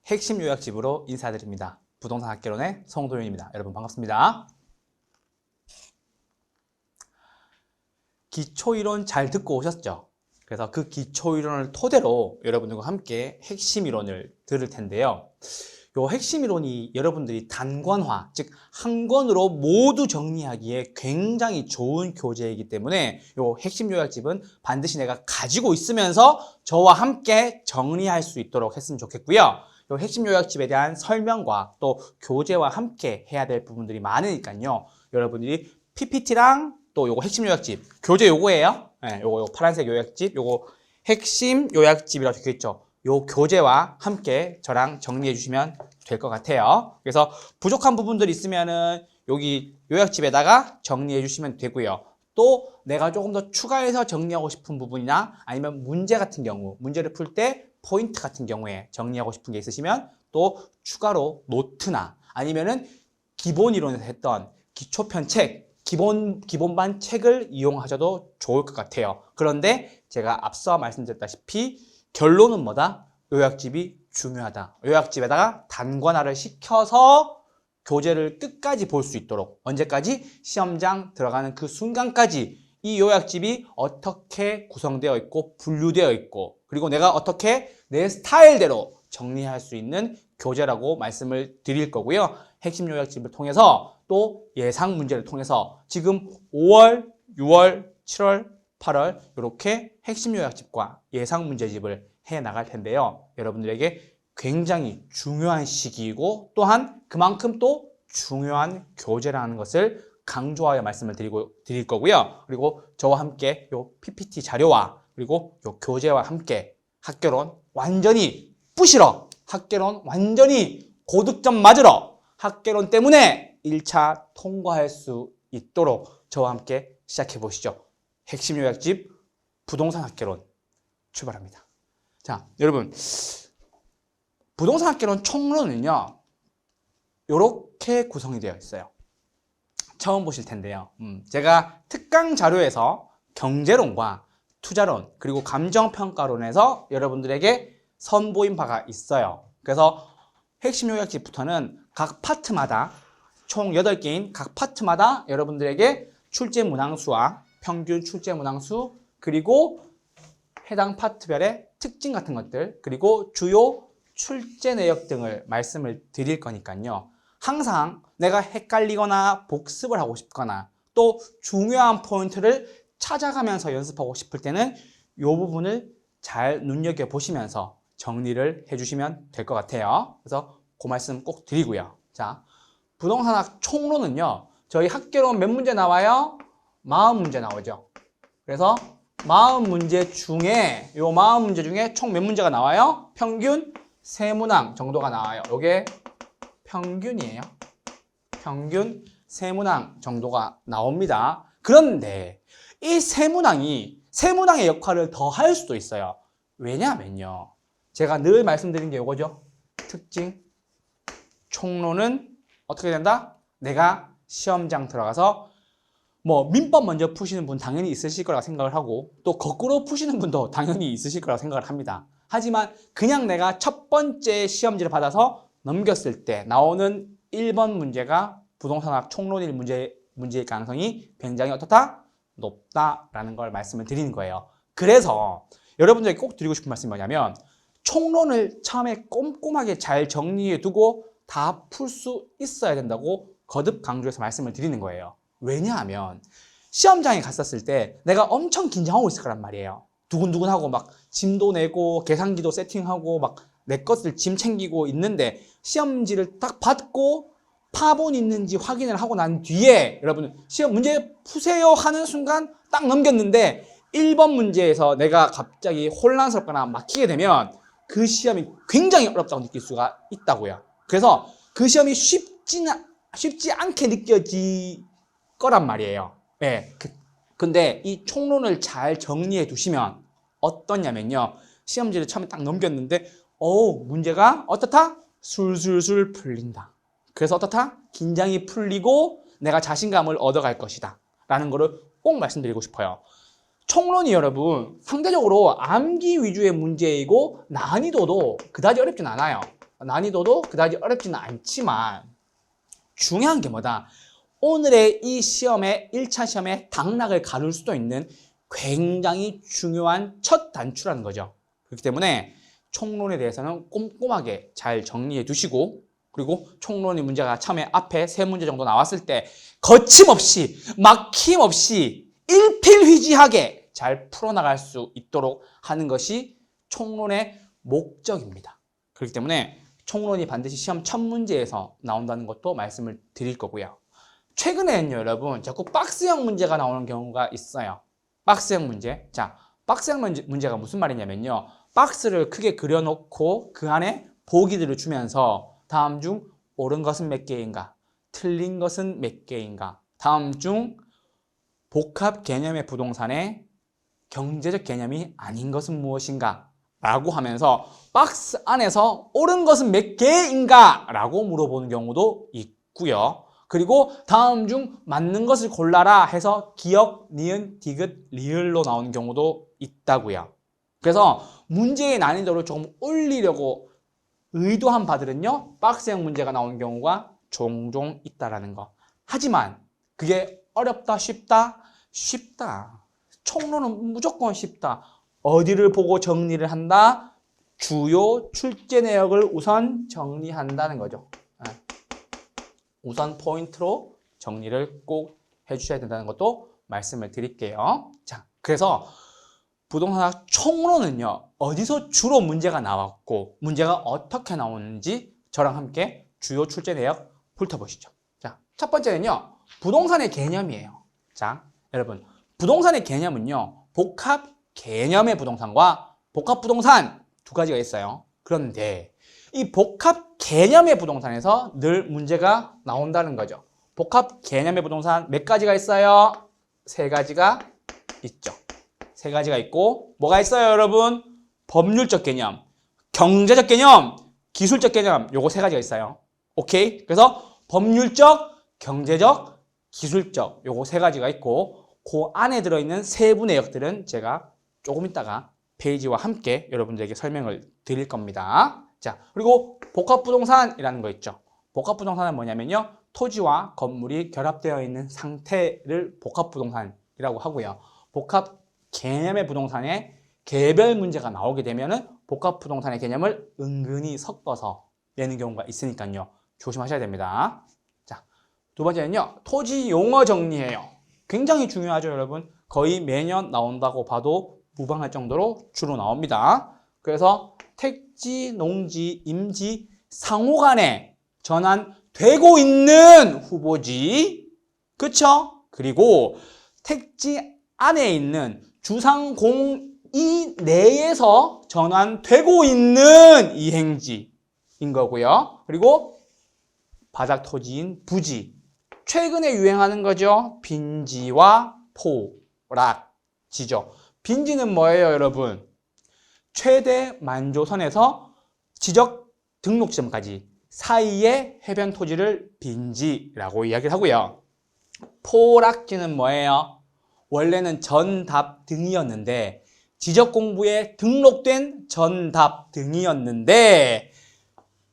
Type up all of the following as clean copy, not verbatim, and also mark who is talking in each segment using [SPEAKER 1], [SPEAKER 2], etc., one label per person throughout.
[SPEAKER 1] 핵심 요약집으로 인사드립니다. 부동산 학개론의 송도윤입니다. 여러분 반갑습니다. 기초이론 잘 듣고 오셨죠? 그래서 그 기초이론을 토대로 여러분들과 함께 핵심 이론을 들을 텐데요. 요 핵심 이론이 여러분들이 단권화, 즉 한 권으로 모두 정리하기에 굉장히 좋은 교재이기 때문에 요 핵심 요약집은 반드시 내가 가지고 있으면서 저와 함께 정리할 수 있도록 했으면 좋겠고요. 요 핵심 요약집에 대한 설명과 또 교재와 함께 해야 될 부분들이 많으니까요. 여러분들이 PPT랑 또 요거 핵심 요약집, 교재 요거예요. 네, 요거 파란색 요약집, 요거 핵심 요약집이라고 적혀있죠. 요 교재와 함께 저랑 정리해 주시면 될 것 같아요. 그래서 부족한 부분들이 있으면은 여기 요약집에다가 정리해 주시면 되고요. 또 내가 조금 더 추가해서 정리하고 싶은 부분이나 아니면 문제 같은 경우, 문제를 풀 때 포인트 같은 경우에 정리하고 싶은 게 있으시면 또 추가로 노트나 아니면은 기본 이론에서 했던 기초편 책, 기본반 책을 이용하셔도 좋을 것 같아요. 그런데 제가 앞서 말씀드렸다시피 결론은 뭐다? 요약집이 중요하다. 요약집에다가 단권화를 시켜서 교재를 끝까지 볼 수 있도록, 언제까지? 시험장 들어가는 그 순간까지 이 요약집이 어떻게 구성되어 있고 분류되어 있고, 그리고 내가 어떻게 내 스타일대로 정리할 수 있는 교재라고 말씀을 드릴 거고요. 핵심 요약집을 통해서 또 예상 문제를 통해서 지금 5월, 6월, 7월, 8월 이렇게 핵심 요약집과 예상 문제집을 해 나갈 텐데요. 여러분들에게 굉장히 중요한 시기이고 또한 그만큼 또 중요한 교재라는 것을 강조하여 말씀을 드릴 거고요. 그리고 저와 함께 요 PPT 자료와 그리고 요 교재와 함께 학개론 완전히 부시러, 학개론 완전히 고득점 맞으러, 학개론 때문에 1차 통과할 수 있도록 저와 함께 시작해 보시죠. 핵심 요약집 부동산 학개론 출발합니다. 자, 여러분 부동산 학개론 총론은요 이렇게 구성이 되어 있어요. 처음 보실 텐데요. 제가 특강 자료에서 경제론과 투자론 그리고 감정평가론에서 여러분들에게 선보인 바가 있어요. 그래서 핵심 요약집부터는 각 파트마다 총 8개인 각 파트마다 여러분들에게 출제 문항수와 평균 출제 문항수 그리고 해당 파트별의 특징 같은 것들 그리고 주요 출제 내역 등을 말씀을 드릴 거니까요. 항상 내가 헷갈리거나 복습을 하고 싶거나 또 중요한 포인트를 찾아가면서 연습하고 싶을 때는 이 부분을 잘 눈여겨보시면서 정리를 해주시면 될 것 같아요. 그래서 그 말씀 꼭 드리고요. 자, 부동산학 총론은요. 저희 학개론 몇 문제 나와요? 40문제 나오죠. 그래서 40문제 중에 요 40문제 중에 총 몇 문제가 나와요? 평균 3문항 정도가 나와요. 요게 평균이에요. 평균 3문항 정도가 나옵니다. 그런데 이 3문항의 역할을 더 할 수도 있어요. 왜냐하면요. 제가 늘 말씀드린 게 이거죠. 특징, 총론은 어떻게 된다? 내가 시험장 들어가서 뭐 민법 먼저 푸시는 분 당연히 있으실 거라고 생각을 하고 또 거꾸로 푸시는 분도 당연히 있으실 거라고 생각을 합니다. 하지만 그냥 내가 첫 번째 시험지를 받아서 넘겼을 때 나오는 1번 문제가 부동산학 총론일 문제일 가능성이 굉장히 어떻다? 높다라는 걸 말씀을 드리는 거예요. 그래서 여러분들에게 꼭 드리고 싶은 말씀이 뭐냐면 총론을 처음에 꼼꼼하게 잘 정리해 두고 다 풀 수 있어야 된다고 거듭 강조해서 말씀을 드리는 거예요. 왜냐하면 시험장에 갔었을 때 내가 엄청 긴장하고 있을 거란 말이에요. 두근두근하고 막 짐도 내고 계산기도 세팅하고 막 내 것을 짐 챙기고 있는데 시험지를 딱 받고 파본 있는지 확인을 하고 난 뒤에 여러분 시험 문제 푸세요 하는 순간 딱 넘겼는데 1번 문제에서 내가 갑자기 혼란스럽거나 막히게 되면 그 시험이 굉장히 어렵다고 느낄 수가 있다고요. 그래서 그 시험이 쉽지 않게 느껴질 거란 말이에요. 네. 근데 이 총론을 잘 정리해 두시면 어떠냐면요. 시험지를 처음에 딱 넘겼는데 문제가 어떻다? 술술술 풀린다. 그래서 어떻다? 긴장이 풀리고 내가 자신감을 얻어갈 것이다. 라는 거를 꼭 말씀드리고 싶어요. 총론이 여러분 상대적으로 암기 위주의 문제이고 난이도도 그다지 어렵진 않아요. 난이도도 그다지 어렵지는 않지만 중요한 게 뭐다? 오늘의 이 시험에 1차 시험에 당락을 가를 수도 있는 굉장히 중요한 첫 단추라는 거죠. 그렇기 때문에 총론에 대해서는 꼼꼼하게 잘 정리해 두시고 그리고 총론의 문제가 처음에 앞에 3문제 정도 나왔을 때 거침없이 막힘없이 일필휘지하게 잘 풀어나갈 수 있도록 하는 것이 총론의 목적입니다. 그렇기 때문에 총론이 반드시 시험 첫 문제에서 나온다는 것도 말씀을 드릴 거고요. 최근에는요, 여러분, 자꾸 박스형 문제가 나오는 경우가 있어요. 박스형 문제. 자, 박스형 문제가 무슨 말이냐면요. 박스를 크게 그려놓고 그 안에 보기들을 주면서 다음 중 옳은 것은 몇 개인가? 틀린 것은 몇 개인가? 다음 중 복합 개념의 부동산의 경제적 개념이 아닌 것은 무엇인가? 라고 하면서 박스 안에서 옳은 것은 몇 개인가? 라고 물어보는 경우도 있고요. 그리고 다음 중 맞는 것을 골라라 해서 기역, 니은, 디귿, 리을로 나오는 경우도 있다고요. 그래서 문제의 난이도를 조금 올리려고 의도한 바들은요, 박스형 문제가 나오는 경우가 종종 있다라는 거. 하지만 그게 어렵다, 쉽다? 쉽다. 총론은 무조건 쉽다. 어디를 보고 정리를 한다? 주요 출제 내역을 우선 정리한다는 거죠. 우선 포인트로 정리를 꼭 해주셔야 된다는 것도 말씀을 드릴게요. 자, 그래서 부동산학 총론은요, 어디서 주로 문제가 나왔고 문제가 어떻게 나오는지 저랑 함께 주요 출제 내역 훑어보시죠. 자, 첫 번째는요, 부동산의 개념이에요. 자, 여러분, 부동산의 개념은요, 복합 개념의 부동산과 복합 부동산 두 가지가 있어요. 그런데 이 복합 개념의 부동산에서 늘 문제가 나온다는 거죠. 복합 개념의 부동산 몇 가지가 있어요? 3가지가 있죠. 3가지가 있고 뭐가 있어요, 여러분? 법률적 개념, 경제적 개념, 기술적 개념, 요거 3가지가 있어요. 오케이? 그래서 법률적, 경제적, 기술적 요거 3가지가 있고 그 안에 들어있는 세부 내역들은 제가 조금 있다가 페이지와 함께 여러분들에게 설명을 드릴 겁니다. 자, 그리고 복합부동산이라는 거 있죠. 복합부동산은 뭐냐면요, 토지와 건물이 결합되어 있는 상태를 복합부동산이라고 하고요. 복합 개념의 부동산에 개별 문제가 나오게 되면은 복합부동산의 개념을 은근히 섞어서 내는 경우가 있으니까요. 조심하셔야 됩니다. 자, 두 번째는요, 토지 용어 정리예요. 굉장히 중요하죠, 여러분. 거의 매년 나온다고 봐도 무방할 정도로 주로 나옵니다. 그래서 택지, 농지, 임지 상호간에 전환되고 있는 후보지, 그쵸? 그리고 택지 안에 있는 주상공이 내에서 전환되고 있는 이행지인 거고요. 그리고 바닥 토지인 부지, 최근에 유행하는 거죠. 빈지와 포락지죠. 빈지는 뭐예요, 여러분? 최대 만조선에서 지적 등록 지점까지 사이의 해변 토지를 빈지라고 이야기를 하고요. 포락지는 뭐예요? 원래는 전답 등이었는데 지적 공부에 등록된 전답 등이었는데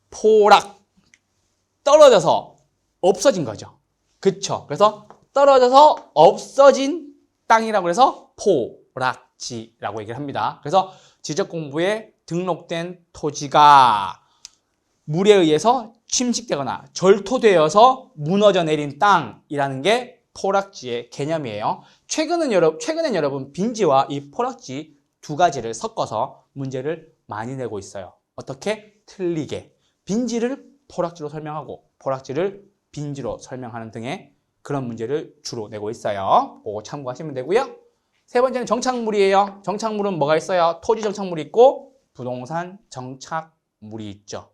[SPEAKER 1] 포락, 떨어져서 없어진 거죠. 그쵸? 그래서 떨어져서 없어진 땅이라고 해서 포락지라고 얘기를 합니다. 그래서 지적 공부에 등록된 토지가 물에 의해서 침식되거나 절토되어서 무너져 내린 땅이라는 게 포락지의 개념이에요. 최근엔 여러분 빈지와 이 포락지 두 가지를 섞어서 문제를 많이 내고 있어요. 어떻게? 틀리게. 빈지를 포락지로 설명하고 포락지를 빈지로 설명하는 등의 그런 문제를 주로 내고 있어요. 그거 참고하시면 되고요. 세 번째는 정착물이에요. 정착물은 뭐가 있어요? 토지 정착물이 있고 부동산 정착물이 있죠.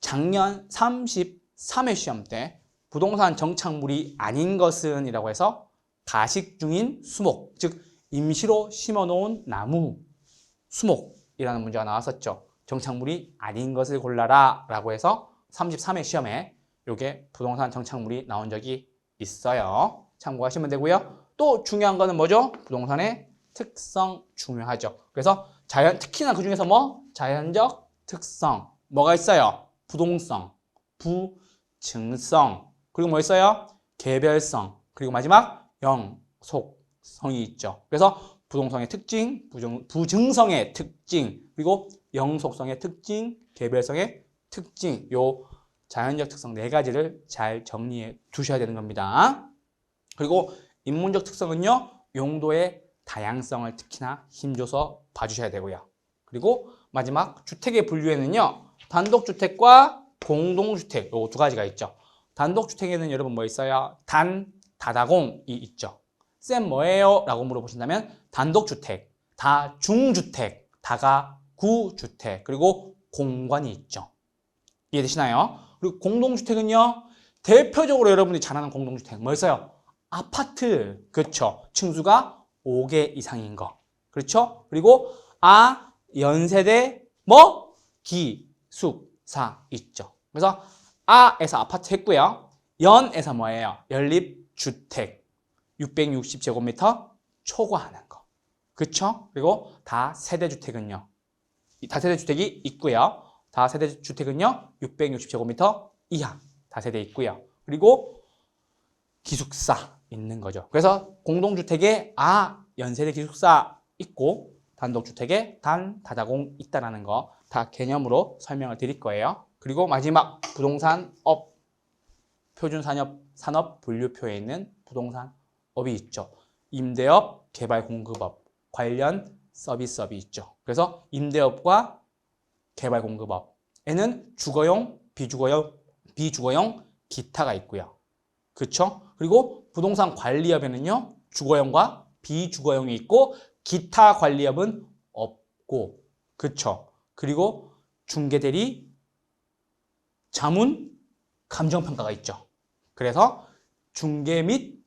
[SPEAKER 1] 작년 33회 시험 때 부동산 정착물이 아닌 것은 이라고 해서 가식 중인 수목, 즉 임시로 심어놓은 나무, 수목이라는 문제가 나왔었죠. 정착물이 아닌 것을 골라라 라고 해서 33회 시험에 이게 부동산 정착물이 나온 적이 있어요. 참고하시면 되고요. 또 중요한 거는 뭐죠? 부동산의 특성 중요하죠. 그래서 특히나 그 중에서 뭐? 자연적 특성. 뭐가 있어요? 부동성, 부증성, 그리고 뭐 있어요? 개별성, 그리고 마지막 영속성이 있죠. 그래서 부동성의 특징, 부증성의 특징, 그리고 영속성의 특징, 개별성의 특징, 요 자연적 특성 4가지를 잘 정리해 두셔야 되는 겁니다. 그리고 인문적 특성은요, 용도의 다양성을 특히나 힘줘서 봐주셔야 되고요. 그리고 마지막 주택의 분류에는요, 단독주택과 공동주택 요 2가지가 있죠. 단독주택에는 여러분 뭐 있어요? 다다공이 있죠. 쌤 뭐예요? 라고 물어보신다면 단독주택, 다중주택, 다가구주택, 그리고 공관이 있죠. 이해되시나요? 그리고 공동주택은요, 대표적으로 여러분이 잘 아는 공동주택 뭐 있어요? 아파트, 그렇죠. 층수가 5개 이상인 거, 그렇죠. 그리고 연세대 기숙사 있죠. 그래서 에서 아파트 했고요. 연에서 뭐예요? 연립주택 660제곱미터 초과하는 거, 그렇죠. 그리고 다세대주택은요, 다세대주택이 있고요. 다세대주택은요 660제곱미터 이하 다세대 있고요. 그리고 기숙사 있는 거죠. 그래서 공동주택에 연세대 기숙사 있고 단독주택에 다다공 있다라는 거 다 개념으로 설명을 드릴 거예요. 그리고 마지막 부동산업 표준산업 분류표에 있는 부동산업이 있죠. 임대업, 개발공급업, 관련 서비스업이 있죠. 그래서 임대업과 개발공급업에는 주거용, 비주거용, 기타가 있고요. 그렇죠? 그리고 부동산 관리업에는요, 주거용과 비주거용이 있고 기타 관리업은 없고, 그렇죠? 그리고 중개대리, 자문, 감정평가가 있죠. 그래서 중개 및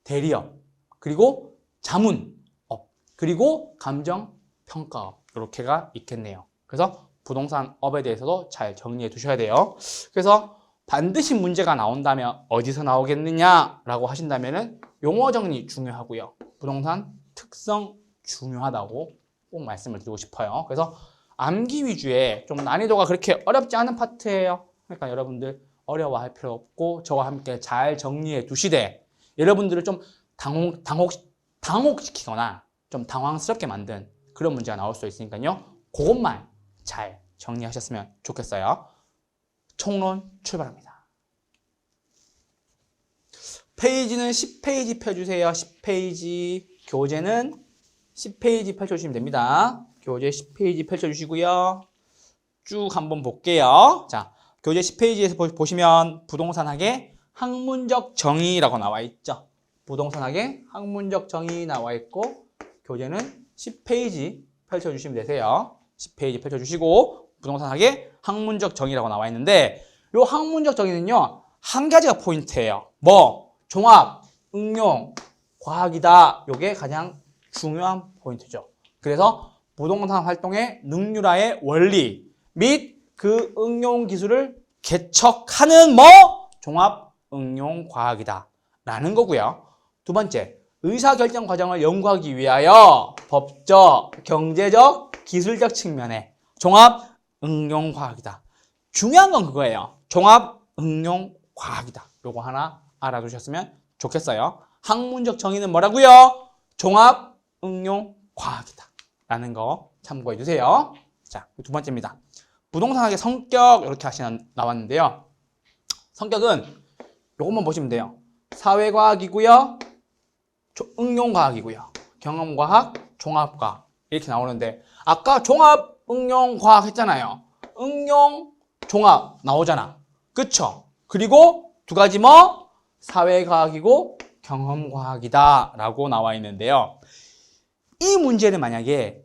[SPEAKER 1] 대리업, 그리고 자문업, 그리고 감정평가업 이렇게가 있겠네요. 그래서 부동산업에 대해서도 잘 정리해 두셔야 돼요. 그래서 반드시 문제가 나온다면 어디서 나오겠느냐라고 하신다면은 용어 정리 중요하고요. 부동산 특성 중요하다고 꼭 말씀을 드리고 싶어요. 그래서 암기 위주의 좀 난이도가 그렇게 어렵지 않은 파트예요. 그러니까 여러분들 어려워할 필요 없고 저와 함께 잘 정리해 두시되 여러분들을 좀 당혹시키거나 좀 당황스럽게 만든 그런 문제가 나올 수 있으니까요. 그것만 잘 정리하셨으면 좋겠어요. 총론 출발합니다. 페이지는 10페이지 펴주세요. 10페이지. 교재는 10페이지 펼쳐주시면 됩니다. 교재 10페이지 펼쳐주시고요. 쭉 한번 볼게요. 자, 교재 10페이지에서 보시면 부동산학의 학문적 정의라고 나와 있죠. 부동산학의 학문적 정의 나와 있고 교재는 10페이지 펼쳐주시면 되세요. 10페이지 펼쳐주시고 부동산학의 학문적 정의라고 나와 있는데 이 학문적 정의는요, 한 가지가 포인트예요. 종합, 응용, 과학이다. 이게 가장 중요한 포인트죠. 그래서 부동산 활동의 능률화의 원리 및 그 응용 기술을 개척하는 종합 응용 과학이다 라는 거고요. 두 번째, 의사결정 과정을 연구하기 위하여 법적, 경제적, 기술적 측면에 종합 응용 과학이다. 중요한 건 그거예요. 종합 응용 과학이다. 요거 하나 알아두셨으면 좋겠어요. 학문적 정의는 뭐라고요? 종합 응용 과학이다 라는 거 참고해 주세요. 자, 두 번째입니다. 부동산학의 성격 이렇게 나왔는데요. 성격은 요것만 보시면 돼요. 사회과학이고요, 응용과학이고요, 경험과학, 종합과학 이렇게 나오는데 아까 종합 응용과학 했잖아요. 응용, 종합 나오잖아. 그쵸? 그리고 두 가지 사회과학이고 경험과학이다 라고 나와 있는데요. 이 문제를 만약에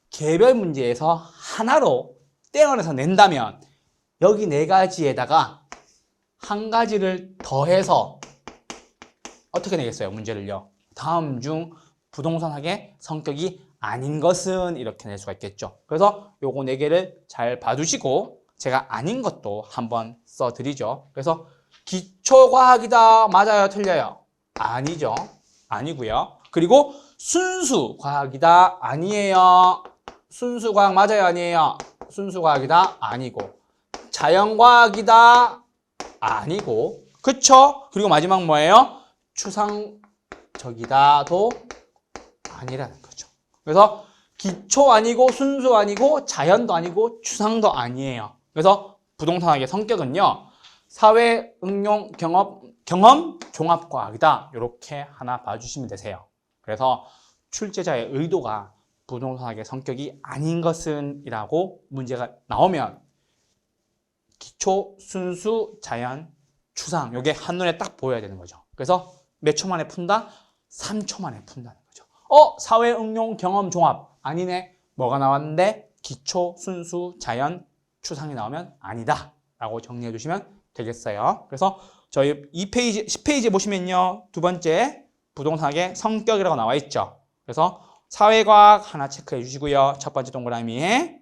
[SPEAKER 1] 개별 문제에서 하나로 떼어내서 낸다면 여기 4가지에다가 한 가지를 더해서 어떻게 내겠어요? 문제를요. 다음 중 부동산학의 성격이 아닌 것은 이렇게 낼 수가 있겠죠. 그래서 요거 4개를 잘 봐두시고 제가 아닌 것도 한번 써드리죠. 그래서 기초과학이다. 맞아요? 틀려요? 아니죠. 아니고요. 그리고 순수과학이다. 아니에요. 순수과학 맞아요? 아니에요? 순수과학이다? 아니고. 자연과학이다? 아니고. 그쵸? 그리고 마지막 뭐예요? 추상적이다도 아니라는 거죠. 그래서 기초 아니고 순수 아니고 자연도 아니고 추상도 아니에요. 그래서 부동산학의 성격은요. 사회, 응용, 경험, 종합과학이다. 이렇게 하나 봐주시면 되세요. 그래서 출제자의 의도가 부동산학의 성격이 아닌 것은 이라고 문제가 나오면 기초, 순수, 자연, 추상 이게 한눈에 딱 보여야 되는 거죠. 그래서 몇 초 만에 푼다? 3초 만에 푼다는 거죠. 사회, 응용, 경험, 종합 아니네. 뭐가 나왔는데 기초, 순수, 자연, 추상이 나오면 아니다 라고 정리해 주시면 되겠어요. 그래서 저희 2페이지, 10페이지 보시면요. 두 번째 부동산학의 성격이라고 나와 있죠. 그래서 사회과학 하나 체크해 주시고요. 첫 번째 동그라미에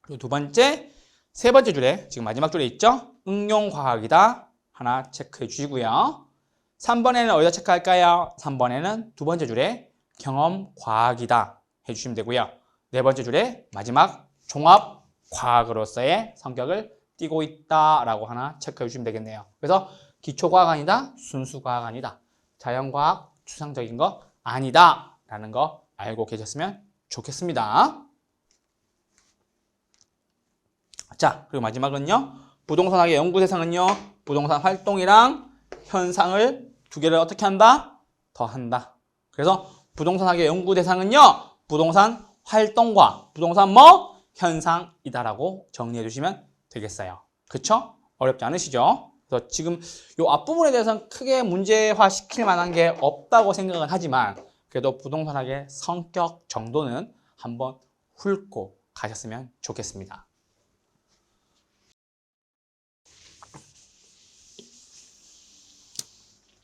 [SPEAKER 1] 그리고 두 번째, 세 번째 줄에 지금 마지막 줄에 있죠. 응용과학이다 하나 체크해 주시고요. 3번에는 어디다 체크할까요? 3번에는 두 번째 줄에 경험과학이다 해주시면 되고요. 네 번째 줄에 마지막 종합과학으로서의 성격을 띄고 있다라고 하나 체크해 주시면 되겠네요. 그래서 기초과학 아니다, 순수과학 아니다, 자연과학, 추상적인 거 아니다 라는 거 알고 계셨으면 좋겠습니다. 자, 그리고 마지막은요. 부동산학의 연구 대상은요. 부동산 활동이랑 현상을 두 개를 어떻게 한다? 더한다. 그래서 부동산학의 연구 대상은요. 부동산 활동과 부동산 현상이다라고 정리해 주시면 되겠어요. 그쵸? 어렵지 않으시죠? 그래서 지금 이 앞부분에 대해서는 크게 문제화 시킬 만한 게 없다고 생각은 하지만 그래도 부동산학의 성격 정도는 한번 훑고 가셨으면 좋겠습니다.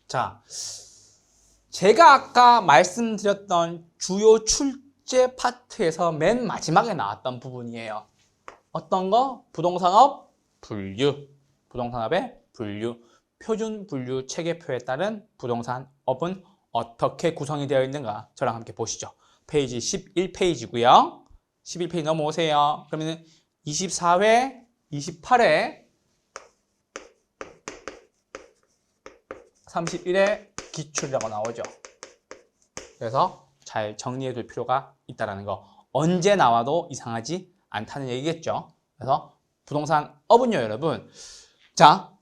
[SPEAKER 1] 자, 제가 아까 말씀드렸던 주요 출제 파트에서 맨 마지막에 나왔던 부분이에요. 어떤 거? 부동산업 분류. 부동산업의 분류. 표준 분류 체계표에 따른 부동산업은 어떻게 구성이 되어 있는가? 저랑 함께 보시죠. 페이지 11페이지고요. 11페이지 넘어오세요. 그러면 24회, 28회, 31회 기출이라고 나오죠. 그래서 잘 정리해 둘 필요가 있다는 거. 언제 나와도 이상하지 않다는 얘기겠죠. 그래서 부동산업은요, 여러분. 자,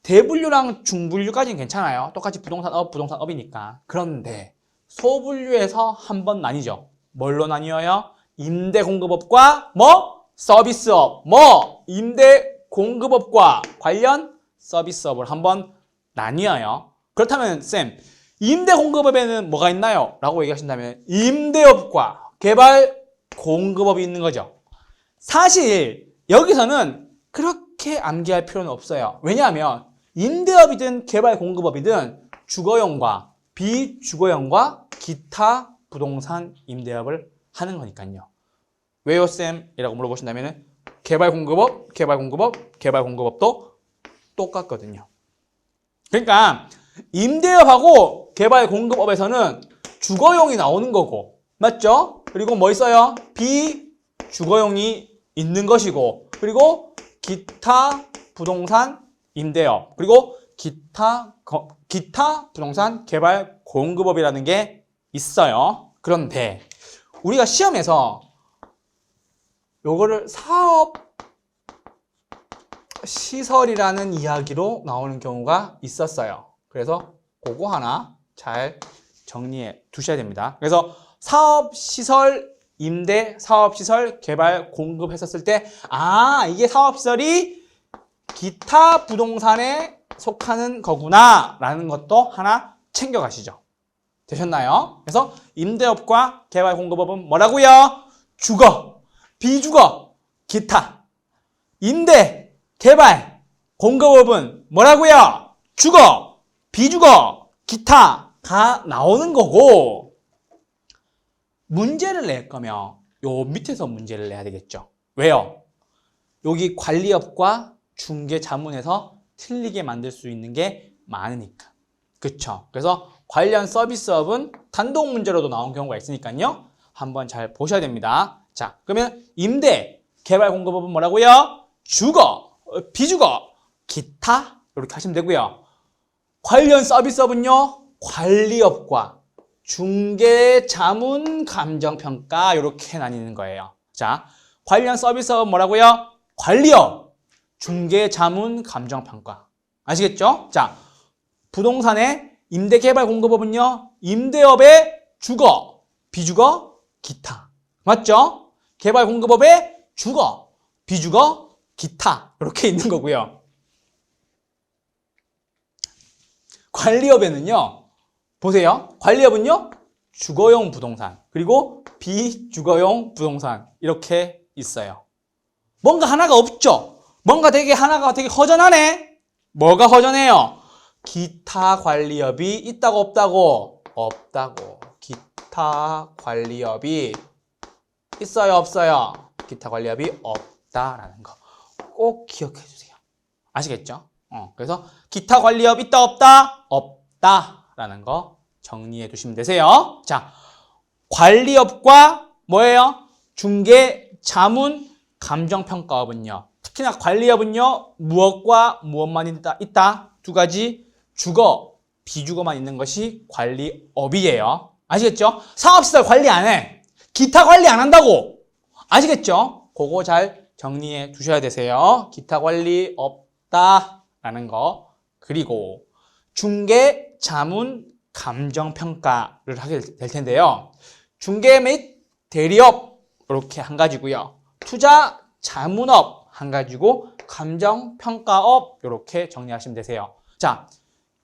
[SPEAKER 1] 대분류랑 중분류까지는 괜찮아요. 똑같이 부동산업, 부동산업이니까. 그런데 소분류에서 한 번 나뉘죠. 뭘로 나뉘어요? 임대공급업과 서비스업. 임대공급업과 관련 서비스업을 한번 나뉘어요. 그렇다면 쌤, 임대공급업에는 뭐가 있나요? 라고 얘기하신다면 임대업과 개발공급업이 있는 거죠. 사실 여기서는 그렇게 암기할 필요는 없어요. 왜냐하면 임대업이든 개발공급업이든 주거용과 비주거용과 기타 부동산 임대업을 하는 거니까요. 왜요 쌤? 이라고 물어보신다면 개발공급업, 개발공급업도 똑같거든요. 그러니까 임대업하고 개발공급업에서는 주거용이 나오는 거고, 맞죠? 그리고 뭐 있어요? 비주거용이 있는 것이고, 그리고 기타 부동산 임대업, 그리고 기타 부동산 개발공급업이라는 게 있어요. 그런데 우리가 시험에서 요거를 사업 시설이라는 이야기로 나오는 경우가 있었어요. 그래서 그거 하나 잘 정리해 두셔야 됩니다. 그래서 사업시설 임대, 사업시설 개발 공급 했었을 때 이게 사업시설이 기타 부동산에 속하는 거구나 라는 것도 하나 챙겨가시죠. 되셨나요? 그래서 임대업과 개발 공급업은 뭐라고요? 주거, 비주거, 기타. 임대, 개발, 공급업은 뭐라고요? 주거, 비주거, 기타가 나오는 거고, 문제를 낼 거면 요 밑에서 문제를 내야 되겠죠. 왜요? 여기 관리업과 중개자문에서 틀리게 만들 수 있는 게 많으니까. 그쵸? 그래서 관련 서비스업은 단독 문제로도 나온 경우가 있으니까요. 한번 잘 보셔야 됩니다. 자, 그러면 임대, 개발공급업은 뭐라고요? 주거, 비주거, 기타 이렇게 하시면 되고요. 관련 서비스업은요, 관리업과 중개, 자문, 감정평가 이렇게 나뉘는 거예요. 자, 관련 서비스업 뭐라고요? 관리업, 중개, 자문, 감정평가. 아시겠죠? 자, 부동산의 임대개발공급업은요, 임대업의 주거, 비주거, 기타. 맞죠? 개발공급업의 주거, 비주거, 기타 이렇게 있는 거고요. 관리업에는요, 보세요. 관리업은요, 주거용 부동산, 그리고 비주거용 부동산 이렇게 있어요. 뭔가 하나가 없죠? 뭔가 하나가 되게 허전하네? 뭐가 허전해요? 기타 관리업이 있다고 없다고? 없다고. 기타 관리업이 있어요 없어요? 기타 관리업이 없다라는 거 꼭 기억해 주세요. 아시겠죠? 그래서 기타 관리업 있다 없다? 없다라는 거 정리해 두시면 되세요. 자, 관리업과 뭐예요? 중개, 자문, 감정평가업은요. 특히나 관리업은요. 무엇과 무엇만 있다? 두 가지, 주거, 비주거만 있는 것이 관리업이에요. 아시겠죠? 사업시설 관리 안 해. 기타 관리 안 한다고. 아시겠죠? 그거 잘 정리해 두셔야 되세요. 기타 관리 없다라는 거. 그리고 중개, 자문, 감정평가를 하게 될 텐데요. 중개 및 대리업 이렇게 한 가지고요. 투자, 자문업 한 가지고 감정평가업 이렇게 정리하시면 되세요. 자,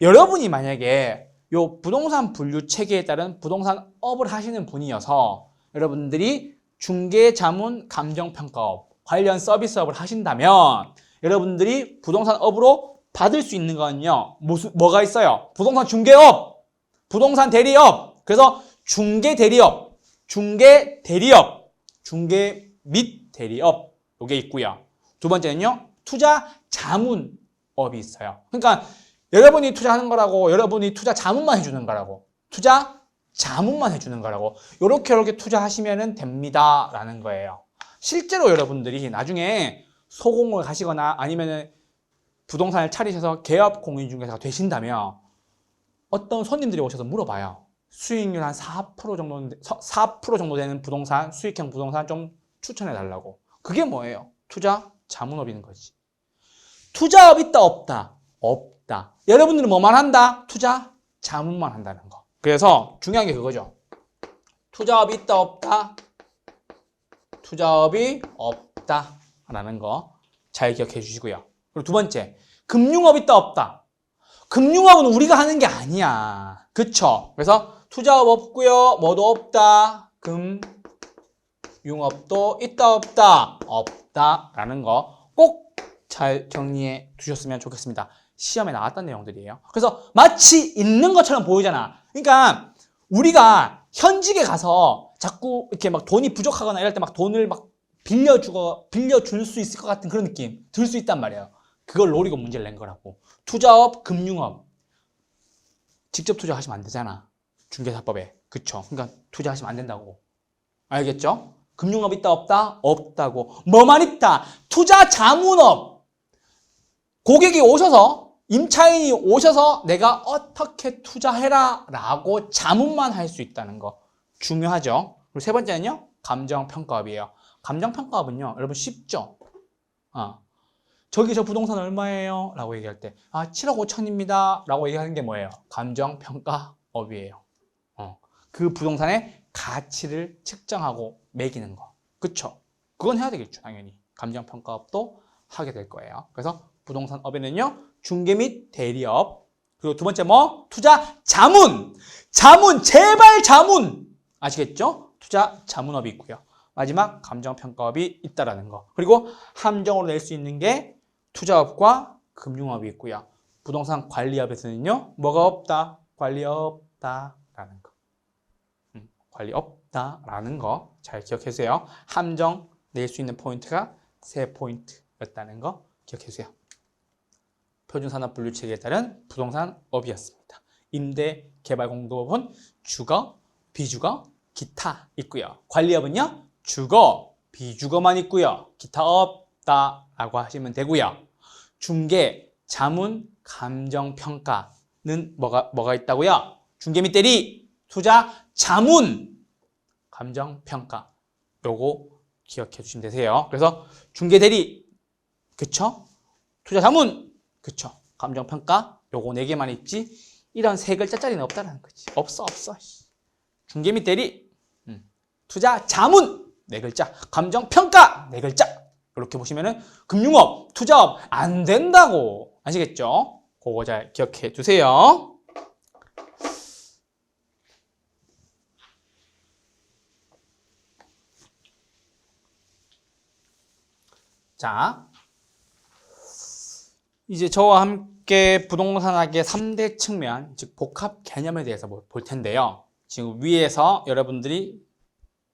[SPEAKER 1] 여러분이 만약에 요 부동산 분류 체계에 따른 부동산업을 하시는 분이어서 여러분들이 중개, 자문, 감정평가업 관련 서비스업을 하신다면 여러분들이 부동산업으로 받을 수 있는 거는요. 뭐가 있어요? 부동산 중개업, 부동산 대리업. 그래서 중개 대리업, 중개 대리업, 중개 및 대리업 요게 있고요. 두 번째는요. 투자 자문업이 있어요. 그러니까 여러분이 투자하는 거라고, 여러분이 투자 자문만 해주는 거라고, 투자 자문만 해주는 거라고 요렇게 투자하시면 됩니다라는 거예요. 실제로 여러분들이 나중에 소공을 가시거나 아니면 부동산을 차리셔서 개업 공인중개사가 되신다면 어떤 손님들이 오셔서 물어봐요. 수익률 한 4% 정도 되는 부동산, 수익형 부동산 좀 추천해 달라고. 그게 뭐예요? 투자 자문업인 거지. 투자업 있다 없다? 없다. 여러분들은 뭐만 한다? 투자 자문만 한다는 거. 그래서 중요한 게 그거죠. 투자업이 있다 없다? 투자업이 없다라는 거 잘 기억해 주시고요. 그리고 두 번째, 금융업 있다 없다? 금융업은 우리가 하는 게 아니야. 그쵸? 그래서 투자업 없고요. 뭐도 없다. 금융업도 있다 없다? 없다라는 거 꼭 잘 정리해 두셨으면 좋겠습니다. 시험에 나왔던 내용들이에요. 그래서 마치 있는 것처럼 보이잖아. 그러니까 우리가 현직에 가서 자꾸 이렇게 막 돈이 부족하거나 이럴 때 막 돈을 막 빌려줄 수 있을 것 같은 그런 느낌 들 수 있단 말이에요. 그걸 노리고 문제를 낸 거라고. 투자업, 금융업 직접 투자하시면 안 되잖아. 중개사법에. 그쵸? 그러니까 투자하시면 안 된다고. 알겠죠? 금융업 있다 없다? 없다고. 뭐만 있다? 투자 자문업. 고객이 오셔서, 임차인이 오셔서 내가 어떻게 투자해라 라고 자문만 할 수 있다는 거 중요하죠. 그리고 세 번째는요, 감정평가업이에요. 감정평가업은요, 여러분 쉽죠? 저기 저 부동산 얼마예요? 라고 얘기할 때 7억 5천입니다 라고 얘기하는 게 뭐예요? 감정평가업이에요. 그 부동산의 가치를 측정하고 매기는 거. 그쵸? 그건 해야 되겠죠, 당연히. 감정평가업도 하게 될 거예요. 그래서 부동산업에는요, 중개 및 대리업. 그리고 두 번째 투자 자문. 자문, 제발 자문. 아시겠죠? 투자 자문업이 있고요. 마지막 감정평가업이 있다라는 거. 그리고 함정으로 낼 수 있는 게 투자업과 금융업이 있고요. 부동산 관리업에서는요, 뭐가 없다? 관리 없다라는 거. 관리 없다라는 거 잘 기억해주세요. 함정 낼 수 있는 포인트가 3포인트였다는 거 기억해주세요. 표준산업분류체계에 따른 부동산업이었습니다. 임대개발공급업은 주거, 비주거, 기타 있고요. 관리업은요, 주거, 비주거만 있고요. 기타 없다라고 하시면 되고요. 중개, 자문, 감정평가는 뭐가 있다고요? 중개 및 대리, 투자, 자문, 감정평가. 요거 기억해 주시면 되세요. 그래서 중개 대리, 그쵸? 투자 자문, 그쵸? 감정평가, 요거 4개만 있지. 이런 3글자짜리는 없다라는 거지. 없어. 중개 및 대리, 투자 자문 4글자, 감정평가 4글자. 이렇게 보시면은 금융업, 투자업 안 된다고. 아시겠죠? 그거 잘 기억해 주세요. 자, 이제 저와 함께 부동산학의 3대 측면, 즉 복합 개념에 대해서 볼 텐데요. 지금 위에서 여러분들이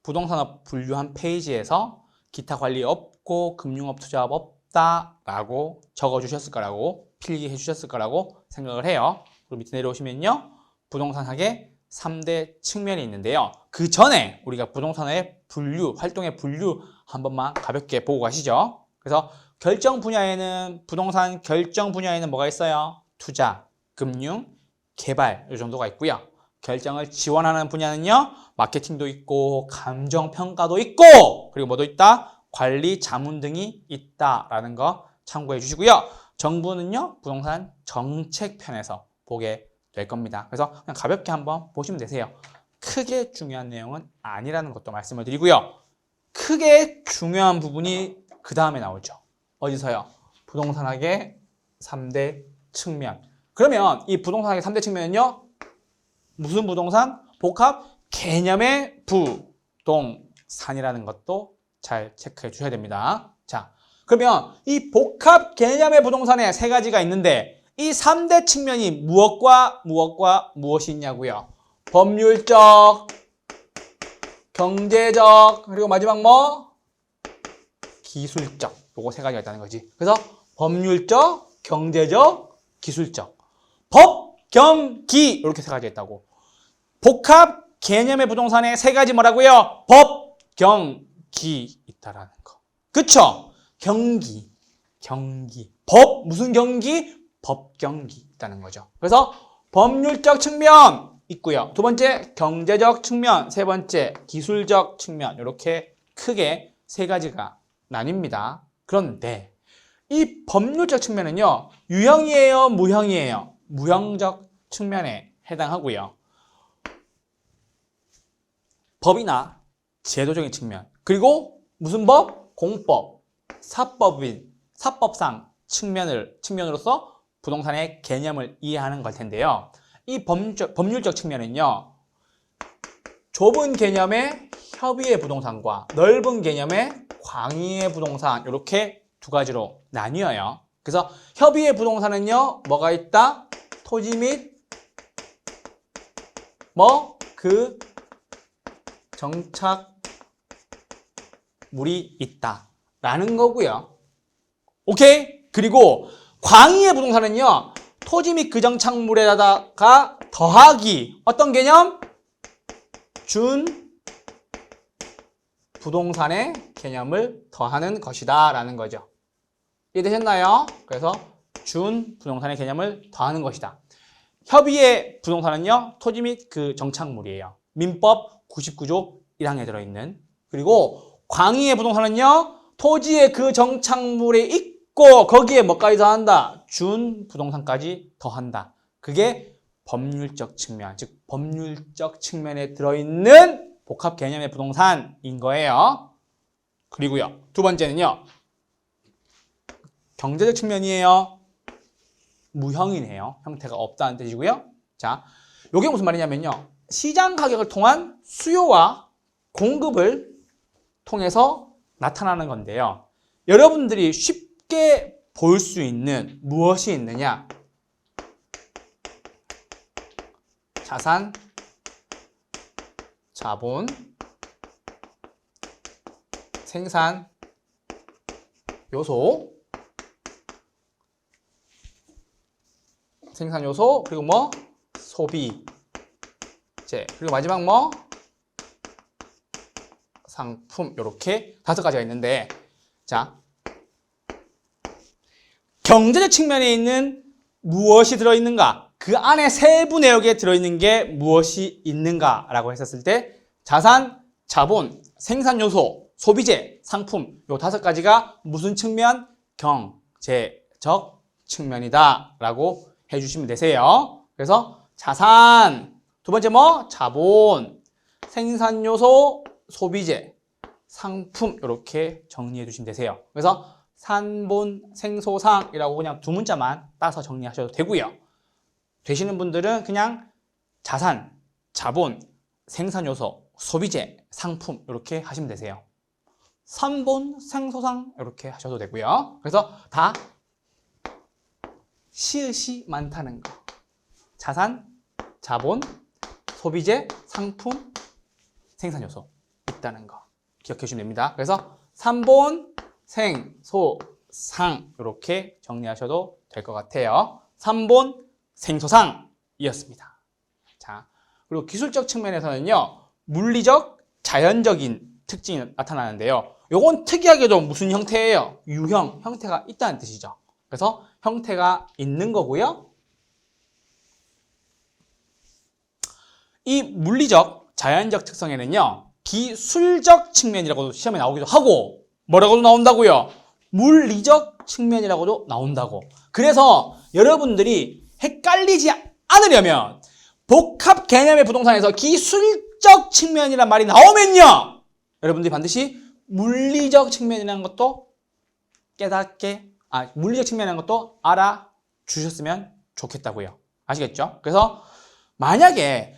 [SPEAKER 1] 부동산업 분류한 페이지에서 기타 관리 없고 금융업 투자업 없다라고 적어주셨을 거라고 필기해 주셨을 거라고 생각을 해요. 그리고 밑에 내려오시면요. 부동산학의 3대 측면이 있는데요. 그 전에 우리가 부동산의 분류, 활동의 분류 한 번만 가볍게 보고 가시죠. 그래서 결정 분야에는 부동산 결정 분야에는 뭐가 있어요? 투자, 금융, 개발 이 정도가 있고요. 결정을 지원하는 분야는요. 마케팅도 있고 감정평가도 있고 그리고 뭐도 있다? 관리, 자문 등이 있다라는 거 참고해 주시고요. 정부는요. 부동산 정책편에서 보게 될 겁니다. 그래서 그냥 가볍게 한번 보시면 되세요. 크게 중요한 내용은 아니라는 것도 말씀을 드리고요. 크게 중요한 부분이 그 다음에 나오죠. 어디서요? 부동산학의 3대 측면. 그러면 이 부동산학의 3대 측면은요. 무슨 부동산? 복합 개념의 부동산이라는 것도 잘 체크해 주셔야 됩니다. 자, 그러면 이 복합 개념의 부동산에 3가지가 있는데 이 3대 측면이 무엇과 무엇이 있냐고요? 법률적, 경제적, 그리고 마지막 뭐? 기술적. 요거 3가지가 있다는 거지. 그래서 법률적, 경제적, 기술적. 법, 경, 기 이렇게 3가지가 있다고. 복합 개념의 부동산에 3가지 뭐라고요? 법, 경, 기 있다라는 거. 그쵸? 경기. 법, 무슨 경기? 법, 경기 있다는 거죠. 그래서 법률적 측면 있고요. 2번째 경제적 측면, 3번째 기술적 측면 이렇게 크게 3가지가 나뉩니다. 그런데 이 법률적 측면은요. 유형이에요? 무형이에요? 무형적 측면에 해당하고요. 법이나 제도적인 측면 그리고 무슨 법? 공법, 사법상 측면으로서 부동산의 개념을 이해하는 걸 텐데요. 이 법률적 측면은요. 좁은 개념의 협의의 부동산과 넓은 개념의 광의의 부동산 이렇게 2가지로 나뉘어요. 그래서 협의의 부동산은요. 뭐가 있다? 토지 및 그 정착물이 있다라는 거고요. 오케이? 그리고 광의의 부동산은요. 토지 및 그 정착물에다가 더하기 어떤 개념? 준 부동산의 개념을 더하는 것이다 라는 거죠. 이해되셨나요? 그래서 준 부동산의 개념을 더하는 것이다. 협의의 부동산은요. 토지 및 그 정착물이에요. 민법 99조 1항에 들어있는. 그리고 광의의 부동산은요. 토지의 그 정착물에 있고 거기에 뭐까지 더한다? 준 부동산까지 더한다. 그게 법률적 측면, 즉 법률적 측면에 들어있는 복합 개념의 부동산인 거예요. 그리고요. 2번째는요. 경제적 측면이에요. 무형이네요. 형태가 없다는 뜻이고요. 자, 이게 무슨 말이냐면요. 시장 가격을 통한 수요와 공급을 통해서 나타나는 건데요. 여러분들이 쉽게 볼 수 있는 무엇이 있느냐? 자산, 자본, 생산 요소, 그리고 뭐? 소비재, 그리고 마지막 뭐? 상품 이렇게 5가지가 있는데 자 경제적 측면에 있는 무엇이 들어있는가? 그 안에 세부 내역에 들어있는 게 무엇이 있는가라고 했었을 때 자산, 자본, 생산 요소, 소비재, 상품 요 5가지가 무슨 측면? 경제적 측면이다 라고 해주시면 되세요. 그래서 자산, 두 번째 뭐? 자본, 생산 요소, 소비재, 상품 이렇게 정리해 주시면 되세요. 그래서 산본, 생소상이라고 그냥 2문자만 따서 정리하셔도 되고요. 되시는 분들은 그냥 자산, 자본, 생산요소, 소비재, 상품 이렇게 하시면 되세요. 산본, 생소상 이렇게 하셔도 되고요. 그래서 다 시읒이 많다는 거. 자산, 자본, 소비재, 상품, 생산요소 있다는 거 기억해 주시면 됩니다. 그래서 산본, 생, 소, 상 이렇게 정리하셔도 될 것 같아요. 산본, 생소상이었습니다. 자, 그리고 기술적 측면에서는요. 물리적, 자연적인 특징이 나타나는데요. 요건 특이하게도 무슨 형태예요? 유형, 형태가 있다는 뜻이죠. 그래서 형태가 있는 거고요. 이 물리적, 자연적 특성에는요. 기술적 측면이라고도 시험에 나오기도 하고 뭐라고도 나온다고요? 물리적 측면이라고도 나온다고. 그래서 여러분들이 헷갈리지 않으려면 복합 개념의 부동산에서 기술적 측면이란 말이 나오면요. 여러분들이 반드시 물리적 측면이라는 것도 물리적 측면이라는 것도 알아주셨으면 좋겠다고요. 아시겠죠? 그래서 만약에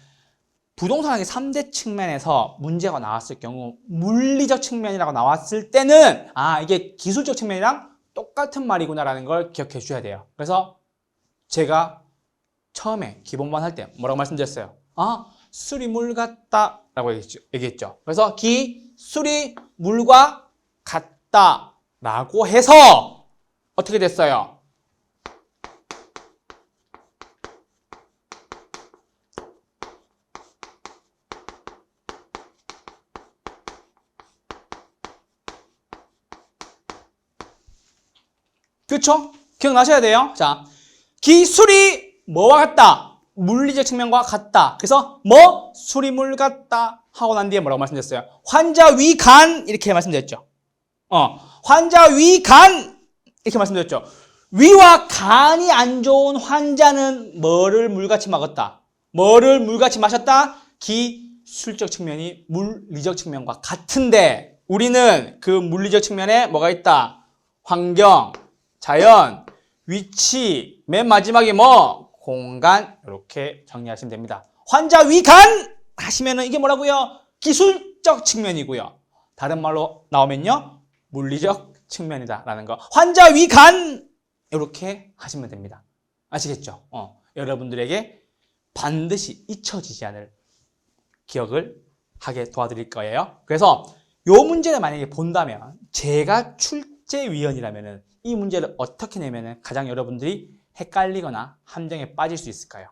[SPEAKER 1] 부동산의 3대 측면에서 문제가 나왔을 경우 물리적 측면이라고 나왔을 때는 이게 기술적 측면이랑 똑같은 말이구나라는 걸 기억해 주셔야 돼요. 그래서 제가 처음에 기본반 할 때 뭐라고 말씀드렸어요? 술이 물 같다 라고 얘기했죠. 그래서 술이 물과 같다 라고 해서 어떻게 됐어요? 그렇죠? 기억나셔야 돼요. 자, 기술이 뭐와 같다? 물리적 측면과 같다. 그래서 술이 물 같다 하고 난 뒤에 뭐라고 말씀드렸어요? 환자 위간 이렇게 말씀드렸죠. 환자 위간 이렇게 말씀드렸죠. 위와 간이 안 좋은 환자는 뭐를 물같이 먹었다? 뭐를 물같이 마셨다? 기술적 측면이 물리적 측면과 같은데 우리는 그 물리적 측면에 뭐가 있다? 환경, 자연, 위치, 맨 마지막에 공간 이렇게 정리하시면 됩니다. 환자 위간 하시면은 이게 뭐라고요? 기술적 측면이고요. 다른 말로 나오면요. 물리적 측면이다라는 거. 환자 위간 이렇게 하시면 됩니다. 아시겠죠? 여러분들에게 반드시 잊혀지지 않을 기억을 하게 도와드릴 거예요. 그래서 이 문제를 만약에 본다면 제가 출제위원이라면은 이 문제를 어떻게 내면은 가장 여러분들이 헷갈리거나 함정에 빠질 수 있을까요?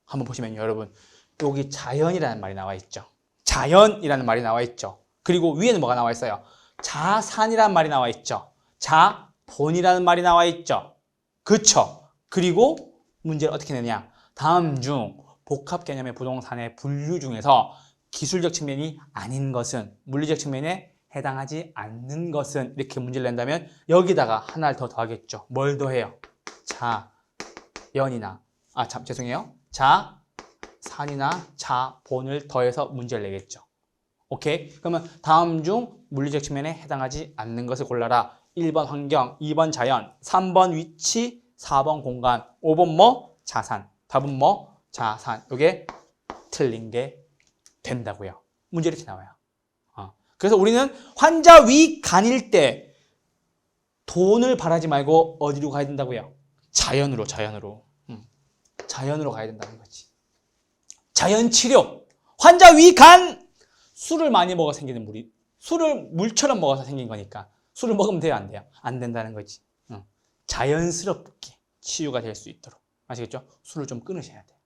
[SPEAKER 1] 한번 보시면요, 여러분. 여기 자연이라는 말이 나와 있죠. 자연이라는 말이 나와 있죠. 그리고 위에는 뭐가 나와 있어요? 자산이라는 말이 나와 있죠. 자본이라는 말이 나와 있죠. 그쵸? 그리고 문제를 어떻게 내냐? 다음 중 복합 개념의 부동산의 분류 중에서 기술적 측면이 아닌 것은 물리적 측면에 해당하지 않는 것은 이렇게 문제를 낸다면 여기다가 하나를 더 더하겠죠. 뭘 더해요? 자연이나 죄송해요. 자산이나 자본을 더해서 문제를 내겠죠. 오케이? 그러면 다음 중 물리적 측면에 해당하지 않는 것을 골라라. 1번 환경, 2번 자연, 3번 위치, 4번 공간, 5번 자산, 답은 자산. 이게 틀린 게 된다고요. 문제 이렇게 나와요. 그래서 우리는 환자 위간일 때 돈을 바라지 말고 어디로 가야 된다고요? 자연으로 가야 된다는 거지. 자연치료. 환자 위간 술을 많이 먹어 생기는 술을 물처럼 먹어서 생긴 거니까 술을 먹으면 돼요, 안 돼요? 안 된다는 거지. 자연스럽게 치유가 될 수 있도록. 아시겠죠? 술을 좀 끊으셔야 돼요.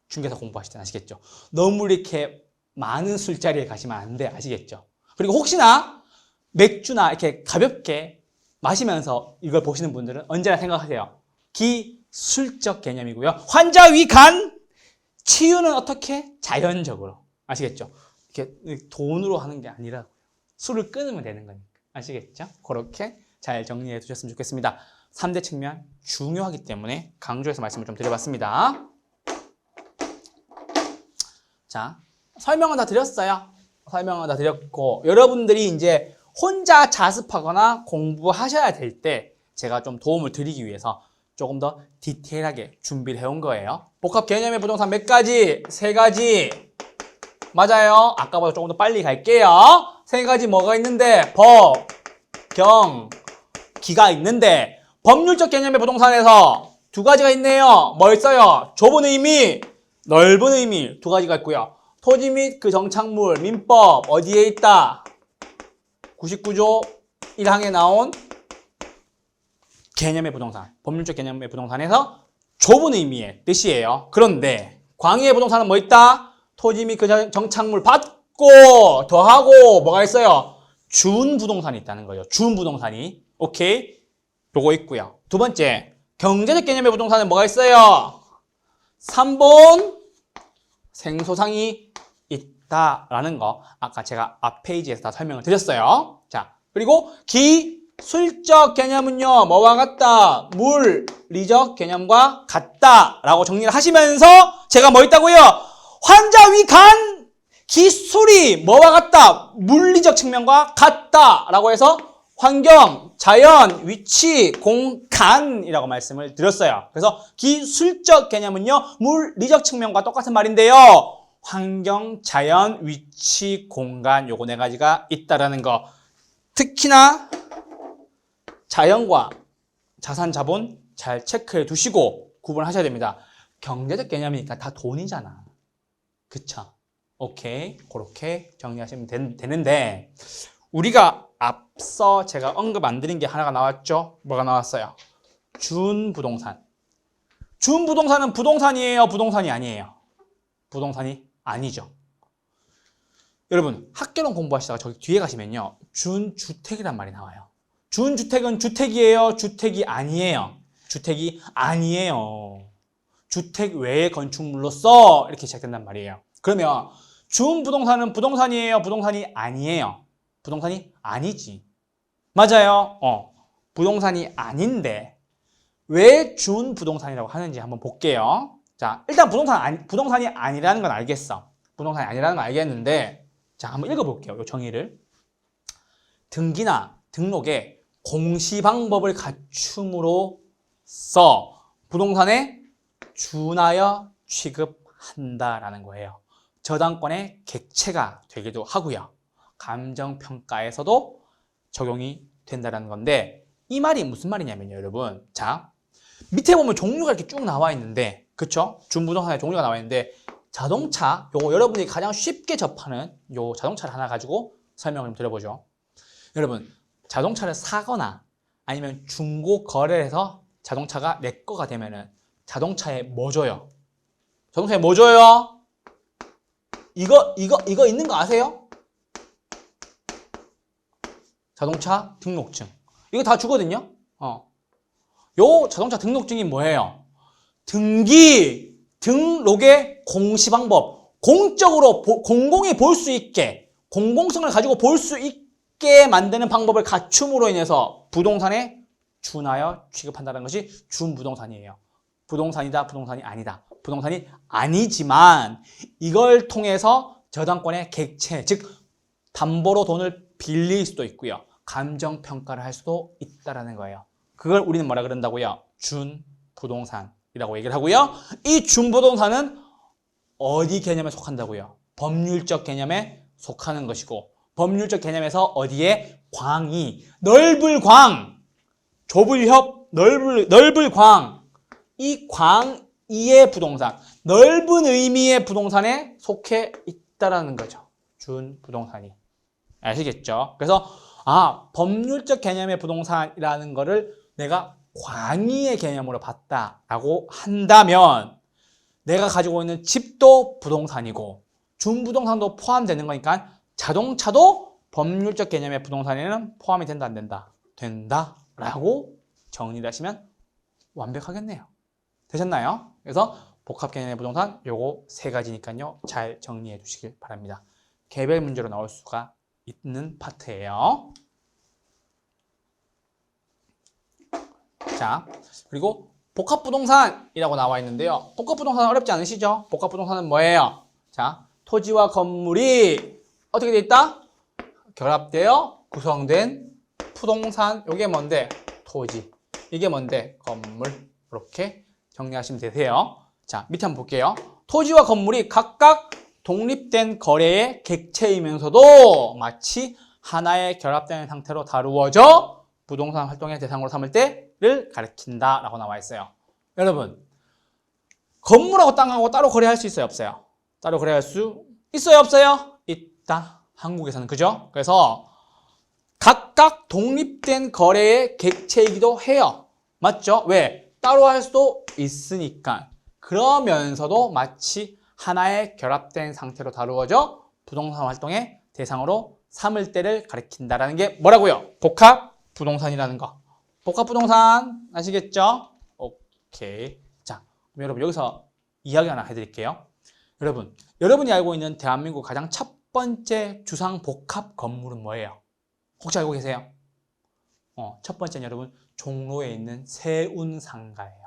[SPEAKER 1] 중개사 공부하실 때 아시겠죠? 너무 이렇게 많은 술자리에 가시면 안 돼. 아시겠죠? 그리고 혹시나 맥주나 이렇게 가볍게 마시면서 이걸 보시는 분들은 언제나 생각하세요. 기술적 개념이고요. 환자 위 간 치유는 어떻게? 자연적으로. 아시겠죠? 이렇게 돈으로 하는 게 아니라 술을 끊으면 되는 거니까. 아시겠죠? 그렇게 잘 정리해 두셨으면 좋겠습니다. 3대 측면 중요하기 때문에 강조해서 말씀을 좀 드려봤습니다. 자, 설명은 다 드렸어요. 설명은 다 드렸고, 여러분들이 이제 혼자 자습하거나 공부하셔야 될 때 제가 좀 도움을 드리기 위해서 조금 더 디테일하게 준비를 해온 거예요. 복합 개념의 부동산 몇 가지? 3가지. 맞아요. 아까보다 조금 더 빨리 갈게요. 3가지 뭐가 있는데? 법, 경, 기가 있는데 법률적 개념의 부동산에서 2가지가 있네요. 뭐 있어요? 좁은 의미, 넓은 의미 2가지가 있고요. 토지 및 그 정착물, 민법 어디에 있다? 99조 1항에 나온 개념의 부동산, 법률적 개념의 부동산에서 좁은 의미의 뜻이에요. 그런데 광의의 부동산은 뭐 있다? 토지 및 그 정착물 받고 더하고 뭐가 있어요? 준부동산이 있다는 거예요. 준부동산이. 오케이? 요거 있고요. 2번째, 경제적 개념의 부동산은 뭐가 있어요? 3본 생소상이 있다라는 거 아까 제가 앞 페이지에서 다 설명을 드렸어요. 자, 그리고 기술적 개념은요, 뭐와 같다? 물리적 개념과 같다라고 정리를 하시면서 제가 뭐 있다고요? 환자 위 간 기술이 뭐와 같다? 물리적 측면과 같다라고 해서 환경, 자연, 위치, 공간이라고 말씀을 드렸어요. 그래서 기술적 개념은요, 물리적 측면과 똑같은 말인데요. 환경, 자연, 위치, 공간 요거 4가지가 있다라는 거. 특히나 자연과 자산, 자본 잘 체크해 두시고 구분하셔야 됩니다. 경제적 개념이니까 다 돈이잖아. 그쵸? 오케이. 그렇게 정리하시면 되는데 우리가 앞서 제가 언급 안 드린 게 하나가 나왔죠? 뭐가 나왔어요? 준부동산. 준부동산은 부동산이에요? 부동산이 아니에요? 부동산이 아니죠. 여러분, 학개론 공부하시다가 저기 뒤에 가시면요. 준주택이란 말이 나와요. 준주택은 주택이에요? 주택이 아니에요? 주택이 아니에요. 주택 외의 건축물로서 이렇게 시작된단 말이에요. 그러면 준부동산은 부동산이에요? 부동산이 아니에요? 부동산이 아니지. 맞아요. 부동산이 아닌데 왜 준부동산이라고 하는지 한번 볼게요. 자, 일단 부동산이 아니라는 건 알겠어. 부동산이 아니라는 건 알겠는데 자, 한번 읽어볼게요. 이 정의를. 등기나 등록의 공시 방법을 갖춤으로써 부동산에 준하여 취급한다라는 거예요. 저당권의 객체가 되기도 하고요. 감정평가에서도 적용이 된다는 건데 이 말이 무슨 말이냐면요, 여러분. 자, 밑에 보면 종류가 이렇게 쭉 나와 있는데 그쵸? 준부동산의 종류가 나와 있는데 자동차, 요거 여러분이 가장 쉽게 접하는 요 자동차를 하나 가지고 설명을 좀 드려보죠. 여러분, 자동차를 사거나 아니면 중고 거래를 해서 자동차가 내 거가 되면은 자동차에 뭐 줘요? 자동차에 뭐 줘요? 이거 있는 거 아세요? 자동차 등록증. 이거 다 주거든요? 요 자동차 등록증이 뭐예요? 등기, 등록의 공시 방법. 공적으로, 공공이 볼 수 있게, 공공성을 가지고 볼 수 있게 만드는 방법을 갖춤으로 인해서 부동산에 준하여 취급한다는 것이 준부동산이에요. 부동산이다, 부동산이 아니다. 부동산이 아니지만 이걸 통해서 저당권의 객체, 즉 담보로 돈을 빌릴 수도 있고요. 감정평가를 할 수도 있다는 거예요. 그걸 우리는 뭐라 그런다고요? 준부동산이라고 얘기를 하고요. 이 준부동산은 어디 개념에 속한다고요? 법률적 개념에 속하는 것이고 법률적 개념에서 어디에? 광이, 넓을 광, 좁을 협, 넓을 광, 이 광이의 부동산, 넓은 의미의 부동산에 속해 있다라는 거죠. 준부동산이. 아시겠죠? 그래서 법률적 개념의 부동산이라는 거를 내가 광의의 개념으로 봤다라고 한다면 내가 가지고 있는 집도 부동산이고 준부동산도 포함되는 거니까 자동차도 법률적 개념의 부동산에는 포함이 된다, 안 된다? 된다 라고 정리를 하시면 완벽하겠네요. 되셨나요? 그래서 복합 개념의 부동산 요거 세 가지니까요. 잘 정리해 주시길 바랍니다. 개별 문제로 나올 수가 있는 파트예요. 자, 그리고 복합부동산이라고 나와 있는데요. 복합부동산 어렵지 않으시죠? 복합부동산은 뭐예요? 자, 토지와 건물이 어떻게 돼 있다? 결합되어 구성된 부동산. 이게 뭔데? 토지. 이게 뭔데? 건물. 이렇게 정리하시면 되세요. 자, 밑에 한번 볼게요. 토지와 건물이 각각 독립된 거래의 객체이면서도 마치 하나의 결합된 상태로 다루어져 부동산 활동의 대상으로 삼을 때를 가리킨다 라고 나와 있어요. 여러분, 건물하고 땅하고 따로 거래할 수 있어요? 없어요? 따로 거래할 수 있어요? 없어요? 있다. 한국에서는. 그죠? 그래서 각각 독립된 거래의 객체이기도 해요. 맞죠? 왜? 따로 할 수도 있으니까. 그러면서도 마치 하나의 결합된 상태로 다루어져 부동산 활동의 대상으로 삼을 때를 가리킨다라는 게 뭐라고요? 복합 부동산이라는 거. 복합 부동산 아시겠죠? 오케이. 자, 그럼 여러분 여기서 이야기 하나 해드릴게요. 여러분이 알고 있는 대한민국 가장 첫 번째 주상 복합 건물은 뭐예요? 혹시 알고 계세요? 첫 번째는 여러분 종로에 있는 세운상가예요.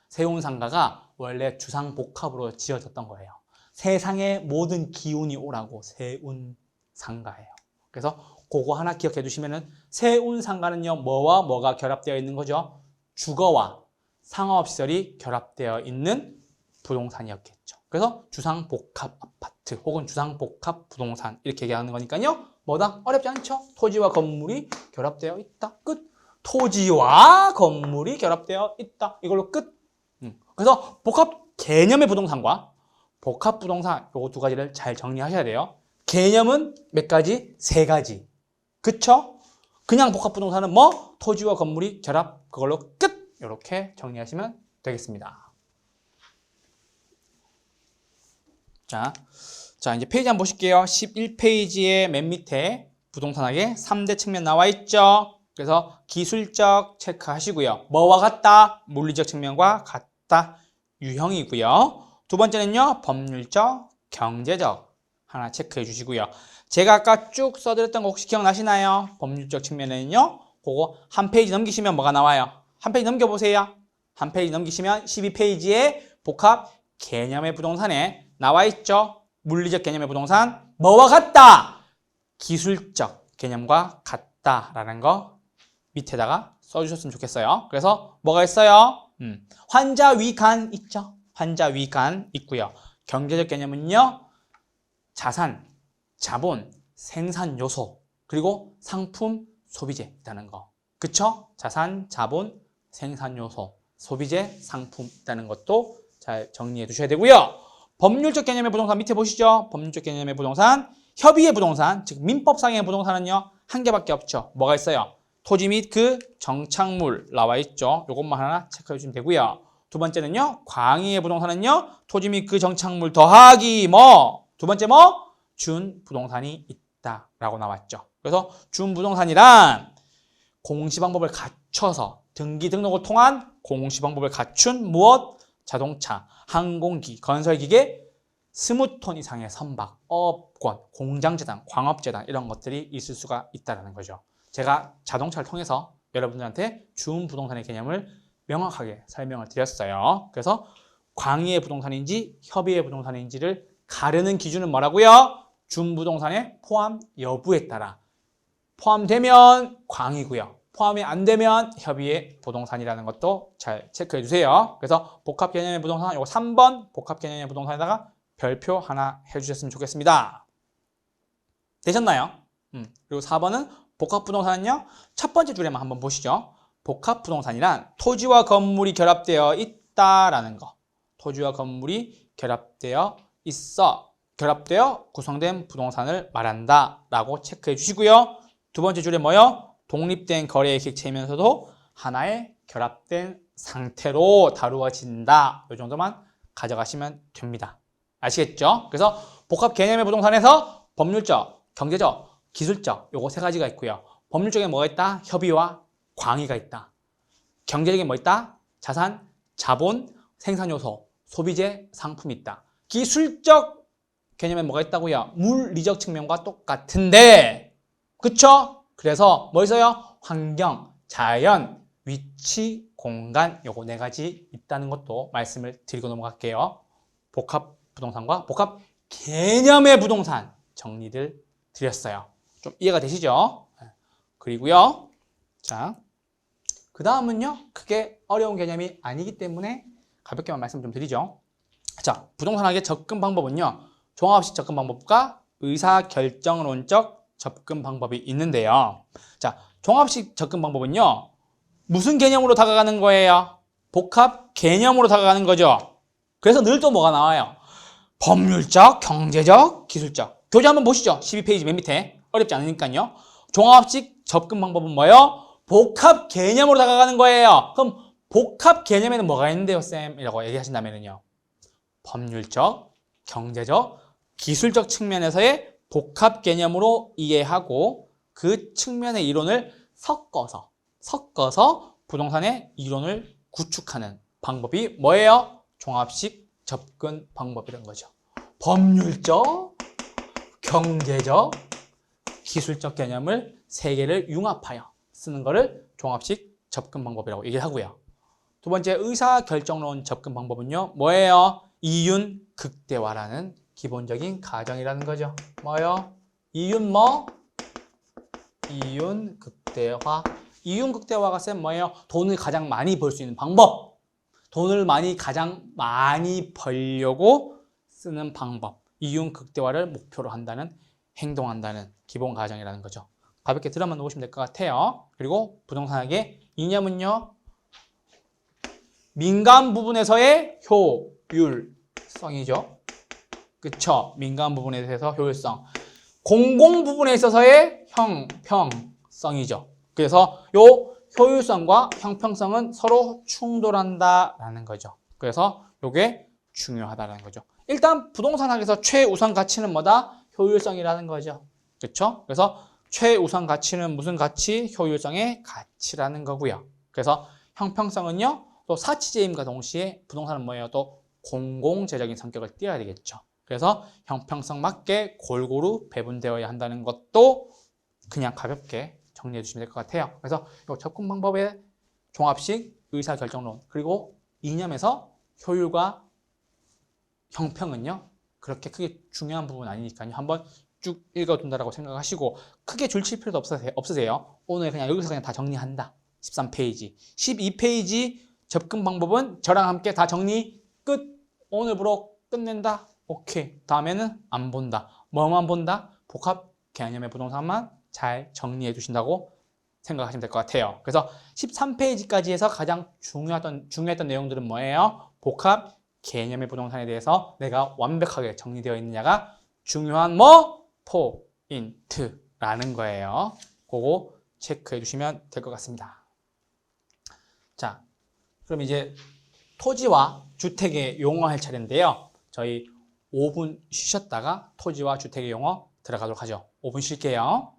[SPEAKER 1] 세운상가가 원래 주상 복합으로 지어졌던 거예요. 세상의 모든 기운이 오라고 세운상가예요. 그래서 그거 하나 기억해 두시면은 세운상가는요 뭐와 뭐가 결합되어 있는 거죠? 주거와 상업시설이 결합되어 있는 부동산이었겠죠. 그래서 주상복합 아파트 혹은 주상복합 부동산 이렇게 얘기하는 거니까요. 뭐다? 어렵지 않죠? 토지와 건물이 결합되어 있다. 끝. 토지와 건물이 결합되어 있다. 이걸로 끝. 그래서 복합 개념의 부동산과 복합 부동산 요거 두 가지를 잘 정리하셔야 돼요. 개념은 몇 가지? 세 가지. 그쵸? 그냥 복합 부동산은 뭐? 토지와 건물이 결합. 그걸로 끝. 이렇게 정리하시면 되겠습니다. 자, 이제 페이지 한번 보실게요. 11페이지의 맨 밑에 부동산학의 3대 측면 나와 있죠. 그래서 기술적 체크하시고요. 뭐와 같다? 물리적 측면과 같다. 유형이고요. 두 번째는요. 법률적, 경제적 하나 체크해 주시고요. 제가 아까 쭉 써드렸던 거 혹시 기억나시나요? 법률적 측면에는요. 그거 한 페이지 넘기시면 뭐가 나와요? 한 페이지 넘겨보세요. 한 페이지 넘기시면 12페이지에 복합 개념의 부동산에 나와 있죠. 물리적 개념의 부동산 뭐와 같다? 기술적 개념과 같다라는 거 밑에다가 써주셨으면 좋겠어요. 그래서 뭐가 있어요? 환자 위간 있죠. 환자 위간 있고요. 경제적 개념은요. 자산, 자본, 생산 요소 그리고 상품, 소비재 있다는 거. 그쵸? 자산, 자본, 생산 요소, 소비재, 상품 있다는 것도 잘 정리해 두셔야 되고요. 법률적 개념의 부동산 밑에 보시죠. 법률적 개념의 부동산, 협의의 부동산, 즉 민법상의 부동산은요. 한 개밖에 없죠. 뭐가 있어요? 토지 및 그 정착물 나와 있죠. 요것만 하나 체크해 주시면 되고요. 두 번째는요. 광의의 부동산은요. 토지 및 그 정착물 더하기 뭐? 두 번째 뭐? 준 부동산이 있다라고 나왔죠. 그래서 준 부동산이란 공시방법을 갖춰서 등기 등록을 통한 공시방법을 갖춘 무엇? 자동차, 항공기, 건설기계, 스무톤 이상의 선박, 업권, 공장재단, 광업재단 이런 것들이 있을 수가 있다는 거죠. 제가 자동차를 통해서 여러분들한테 준부동산의 개념을 명확하게 설명을 드렸어요. 그래서 광의의 부동산인지 협의의 부동산인지를 가르는 기준은 뭐라고요? 준부동산의 포함 여부에 따라 포함되면 광이고요. 포함이 안 되면 협의의 부동산이라는 것도 잘 체크해 주세요. 그래서 복합 개념의 부동산 이거 3번 복합 개념의 부동산에다가 별표 하나 해주셨으면 좋겠습니다. 되셨나요? 그리고 4번은 복합 부동산은요. 첫 번째 줄에만 한번 보시죠. 복합 부동산이란 토지와 건물이 결합되어 있다라는 거. 토지와 건물이 결합되어 있어. 결합되어 구성된 부동산을 말한다 라고 체크해 주시고요. 두 번째 줄에 뭐요? 독립된 거래의 객체이면서도 하나의 결합된 상태로 다루어진다. 이 정도만 가져가시면 됩니다. 아시겠죠? 그래서 복합 개념의 부동산에서 법률적, 경제적, 기술적, 요거 세 가지가 있고요. 법률적에 뭐가 있다? 협의와 광의가 있다. 경제적인 뭐 있다? 자산, 자본, 생산요소, 소비재, 상품이 있다. 기술적 개념에 뭐가 있다고요? 물리적 측면과 똑같은데, 그쵸? 그래서 뭐 있어요? 환경, 자연, 위치, 공간, 요거 네 가지 있다는 것도 말씀을 드리고 넘어갈게요. 복합 부동산과 복합 개념의 부동산 정리를 드렸어요. 좀 이해가 되시죠? 그리고요. 자, 그 다음은요. 크게 어려운 개념이 아니기 때문에 가볍게만 말씀 좀 드리죠. 자, 부동산학의 접근 방법은요. 종합식 접근 방법과 의사결정론적 접근 방법이 있는데요. 자, 종합식 접근 방법은요. 무슨 개념으로 다가가는 거예요? 복합 개념으로 다가가는 거죠. 그래서 늘 또 뭐가 나와요? 법률적, 경제적, 기술적. 교재 한번 보시죠. 12페이지 맨 밑에. 어렵지 않으니까요. 종합식 접근 방법은 뭐예요? 복합 개념으로 다가가는 거예요. 그럼 복합 개념에는 뭐가 있는데요, 쌤? 이라고 얘기하신다면요. 법률적, 경제적, 기술적 측면에서의 복합 개념으로 이해하고 그 측면의 이론을 섞어서 부동산의 이론을 구축하는 방법이 뭐예요? 종합식 접근 방법이라는 거죠. 법률적, 경제적, 기술적 개념을 세 개를 융합하여 쓰는 것을 종합식 접근 방법이라고 얘기를 하고요. 두 번째 의사결정론 접근 방법은요. 뭐예요? 이윤 극대화라는 기본적인 가정이라는 거죠. 뭐예요? 이윤 뭐? 이윤 극대화. 이윤 극대화가 쌤 뭐예요? 돈을 가장 많이 벌 수 있는 방법. 돈을 가장 많이 벌려고 쓰는 방법. 이윤 극대화를 목표로 한다는, 행동한다는 기본 가정이라는 거죠. 가볍게 들어만 놓으시면 될 것 같아요. 그리고 부동산학의 이념은요. 민간 부분에서의 효율성이죠. 그쵸? 민간 부분에 대해서 효율성. 공공 부분에 있어서의 형평성이죠. 그래서 요 효율성과 형평성은 서로 충돌한다라는 거죠. 그래서 요게 중요하다라는 거죠. 일단 부동산학에서 최우선 가치는 뭐다? 효율성이라는 거죠. 그렇죠? 그래서 최우선 가치는 무슨 가치? 효율성의 가치라는 거고요. 그래서 형평성은요. 또 사치재임과 동시에 부동산은 뭐예요? 또 공공재적인 성격을 띠어야 되겠죠. 그래서 형평성 맞게 골고루 배분되어야 한다는 것도 그냥 가볍게 정리해 주시면 될 것 같아요. 그래서 이 접근 방법의 종합식 의사결정론 그리고 이념에서 효율과 형평은요. 그렇게 크게 중요한 부분 아니니까요. 한번 쭉 읽어둔다라고 생각하시고 크게 줄칠 필요도 없으세요. 오늘 그냥 여기서 그냥 다 정리한다. 13페이지. 12페이지 접근 방법은 저랑 함께 다 정리 끝. 오늘부로 끝낸다. 오케이. 다음에는 안 본다. 뭐만 본다? 복합 개념의 부동산만 잘 정리해 주신다고 생각하시면 될 것 같아요. 그래서 13페이지까지 해서 가장 중요했던 내용들은 뭐예요? 복합 개념의 부동산에 대해서 내가 완벽하게 정리되어 있느냐가 중요한 포인트라는 거예요. 그거 체크해 주시면 될 것 같습니다. 자, 그럼 이제 토지와 주택의 용어 할 차례인데요. 저희 5분 쉬셨다가 토지와 주택의 용어 들어가도록 하죠. 5분 쉴게요.